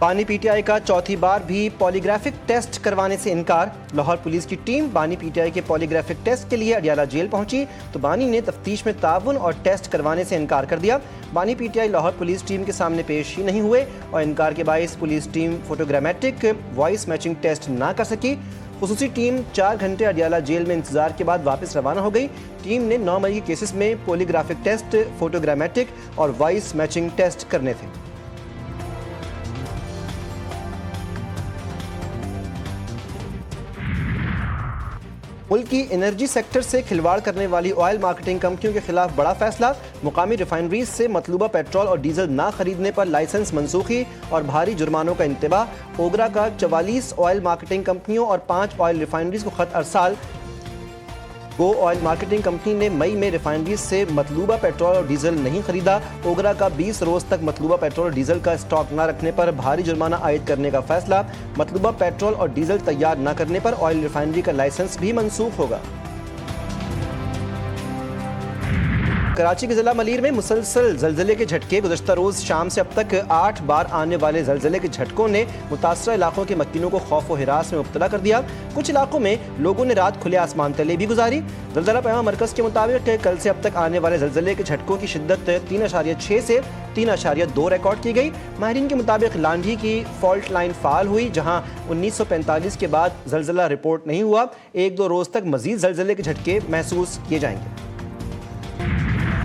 بانی P T I کا چوتھی بار بھی پولیگرافک ٹیسٹ کروانے سے انکار۔ لاہور پولیس کی ٹیم بانی پی ٹی آئی کے پولیگرافک ٹیسٹ کے لیے اڈیالہ جیل پہنچی تو بانی نے تفتیش میں تعاون اور ٹیسٹ کروانے سے انکار کر دیا۔ بانی P T I Lahore police team کے سامنے پیش ہی نہیں ہوئے اور انکار کے باعث police team photogrammetric voice matching test نہ کر سکی۔ خصوصی ٹیم 4 گھنٹے اڈیالہ جیل میں انتظار کے بعد واپس روانہ ہو گئی۔ ٹیم نے 9 مئی کے کیسز میں پولیگرافک ٹیسٹ، فوٹوگرامیٹک اور وائس میچنگ ٹیسٹ کرنے تھے۔ ملک کی انرجی سیکٹر سے کھلواڑ کرنے والی آئل مارکیٹنگ کمپنیوں کے خلاف بڑا فیصلہ۔ مقامی ریفائنریز سے مطلوبہ پیٹرول اور ڈیزل نہ خریدنے پر لائسنس منسوخی اور بھاری جرمانوں کا انتباہ۔ اوگرا کا 44 آئل مارکیٹنگ کمپنیوں اور 5 آئل ریفائنریز کو خط ارسال۔ گو آئل مارکیٹنگ کمپنی نے مئی میں ریفائنریز سے مطلوبہ پیٹرول اور ڈیزل نہیں خریدا۔ اوگرا کا 20 روز تک مطلوبہ پیٹرول اور ڈیزل کا اسٹاک نہ رکھنے پر بھاری جرمانہ عائد کرنے کا فیصلہ۔ مطلوبہ پیٹرول اور ڈیزل تیار نہ کرنے پر آئل ریفائنری کا لائسنس بھی منسوخ ہوگا۔ کراچی کے ضلع ملیر میں مسلسل زلزلے کے جھٹکے۔ گزشتہ روز شام سے اب تک 8 بار آنے والے زلزلے کے جھٹکوں نے متاثرہ علاقوں کے مکینوں کو خوف و ہراس میں مبتلا کر دیا۔ کچھ علاقوں میں لوگوں نے رات کھلے آسمان تلے بھی گزاری۔ زلزلہ پیما مرکز کے مطابق کل سے اب تک آنے والے زلزلے کے جھٹکوں کی شدت 3.6 سے 3.2 ریکارڈ کی گئی۔ ماہرین کے مطابق لانڈھی کی فالٹ لائن فعال ہوئی، جہاں 1945 کے بعد زلزلہ رپورٹ نہیں ہوا۔ 1-2 روز تک مزید زلزلے کے جھٹکے محسوس کیے جائیں گے۔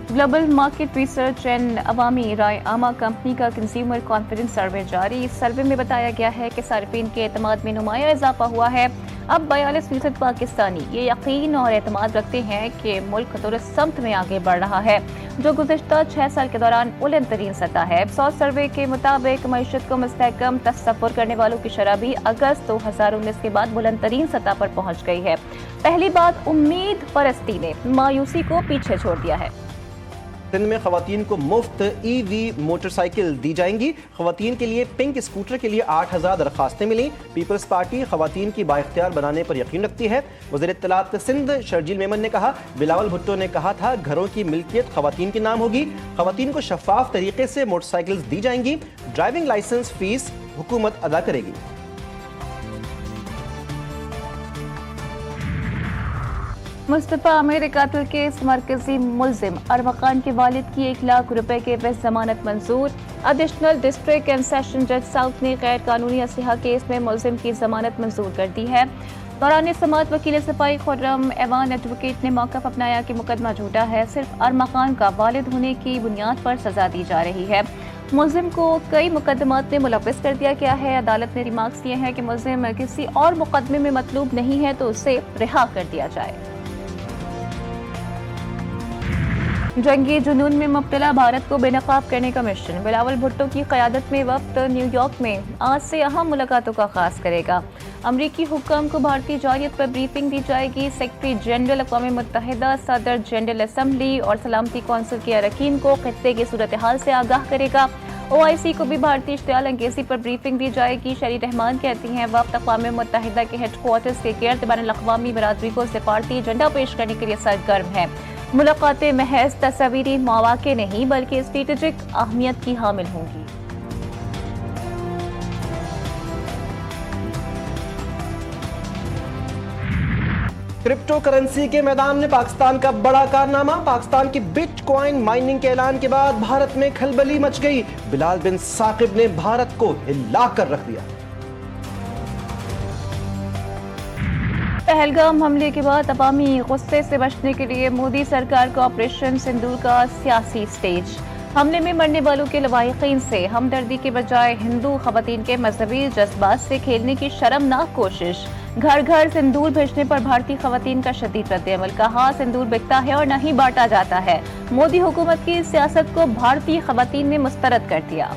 گلوبل مارکیٹ ریسرچ اینڈ عوامی رائے عامہ کمپنی کا کنزیومر کانفیڈنس سروے جاری۔ اس سروے میں بتایا گیا ہے کہ صارفین کے اعتماد میں نمایاں اضافہ ہوا ہے۔ اب 42% پاکستانی یہ یقین اور اعتماد رکھتے ہیں کہ ملک درست سمت میں آگے بڑھ رہا ہے، جو گزشتہ 6 سال کے دوران بلند ترین سطح ہے۔ سوس سروے کے مطابق معیشت کو مستحکم تصور کرنے والوں کی شرح بھی اگست 2019 کے بعد بلند ترین سطح پر پہنچ گئی ہے۔ پہلی بات، امید پرستی نے مایوسی کو پیچھے چھوڑ دیا ہے۔ سندھ میں خواتین کو مفت ای وی موٹر سائیکل دی جائیں گی۔ خواتین کے لیے پنک اسکوٹر کے لیے 8000 درخواستیں ملیں۔ پیپلز پارٹی خواتین کی بااختیار بنانے پر یقین رکھتی ہے۔ وزیر اطلاعات سندھ شرجیل میمن نے کہا، بلاول بھٹو نے کہا تھا گھروں کی ملکیت خواتین کے نام ہوگی۔ خواتین کو شفاف طریقے سے موٹر سائیکلز دی جائیں گی۔ ڈرائیونگ لائسنس فیس حکومت ادا کرے گی۔ مصطفیٰ عامر قاتل کیس مرکزی ملزم ارمغان کے والد کی 1 لاکھ روپے کے عوض ضمانت منظور۔ ایڈیشنل ڈسٹرکٹ اینڈ سیشن جج ساؤتھ نے غیر قانونی اسلحہ کیس میں ملزم کی ضمانت منظور کر دی ہے۔ دوران سماعت وکیل صفائی خرم ایوان ایڈوکیٹ نے موقف اپنایا کہ مقدمہ جھوٹا ہے، صرف ارمغان کا والد ہونے کی بنیاد پر سزا دی جا رہی ہے۔ ملزم کو کئی مقدمات میں ملوث کر دیا گیا ہے۔ عدالت نے ریمارکس دیے ہیں کہ ملزم کسی اور مقدمے میں مطلوب نہیں ہے تو اسے رہا کر دیا جائے۔ جنگی جنون میں مبتلا بھارت کو بے نقاب کرنے کا مشن۔ بلاول بھٹو کی قیادت میں وفد نیو یارک میں آج سے اہم ملاقاتوں کا آغاز کرے گا۔ امریکی حکام کو بھارتی جارحیت پر بریفنگ دی جائے گی۔ سیکرٹری جنرل اقوام متحدہ، صدر جنرل اسمبلی اور سلامتی کونسل کے اراکین کو خطے کی صورتحال سے آگاہ کرے گا۔ OIC کو بھی بھارتی اشتعال انگیزی پر بریفنگ دی جائے گی۔ شری رحمان کہتی ہیں وفد اقوام متحدہ کے ہیڈ کوارٹرز کے گرد بین الاقوامی برادری کو سفارتی ایجنڈا پیش کرنے کے لیے سرگرم ہے۔ ملاقاتیں محض تصویری مواقع نہیں بلکہ اسٹریٹجک اہمیت کی حامل ہوں گی۔ کرپٹو کرنسی کے میدان میں پاکستان کا بڑا کارنامہ۔ پاکستان کی بٹ کوائن مائننگ کے اعلان کے بعد بھارت میں کھلبلی مچ گئی۔ بلال بن ثاقب نے بھارت کو ہلا کر رکھ دیا۔ پہلگام حملے کے بعد عوامی غصے سے بچنے کے لیے مودی سرکار کا آپریشن سندور کا سیاسی سٹیج۔ حملے میں مرنے والوں کے لواحقین سے ہمدردی کے بجائے ہندو خواتین کے مذہبی جذبات سے کھیلنے کی شرمناک کوشش۔ گھر گھر سندور بھیجنے پر بھارتی خواتین کا شدید رد عمل۔ کہا سندور بکتا ہے اور نہ ہی بانٹا جاتا ہے۔ مودی حکومت کی سیاست کو بھارتی خواتین نے مسترد کر دیا۔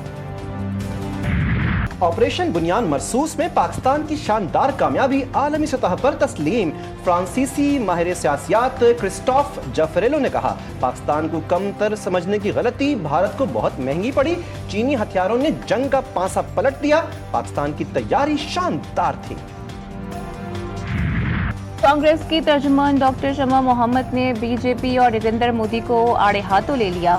آپریشن بنیان مرصوص میں پاکستان کی شاندار کامیابی عالمی سطح پر تسلیم۔ فرانسیسی ماہر سیاسیات کرسٹوف جفریلو نے کہا، پاکستان کو کم تر سمجھنے کی غلطی بھارت کو بہت مہنگی پڑی۔ چینی ہتھیاروں نے جنگ کا پانسا پلٹ دیا۔ پاکستان کی تیاری شاندار تھی۔ کانگریس کی ترجمان ڈاکٹر شمع محمد نے بی جے پی اور نریندر مودی کو آڑے ہاتھوں لے لیا۔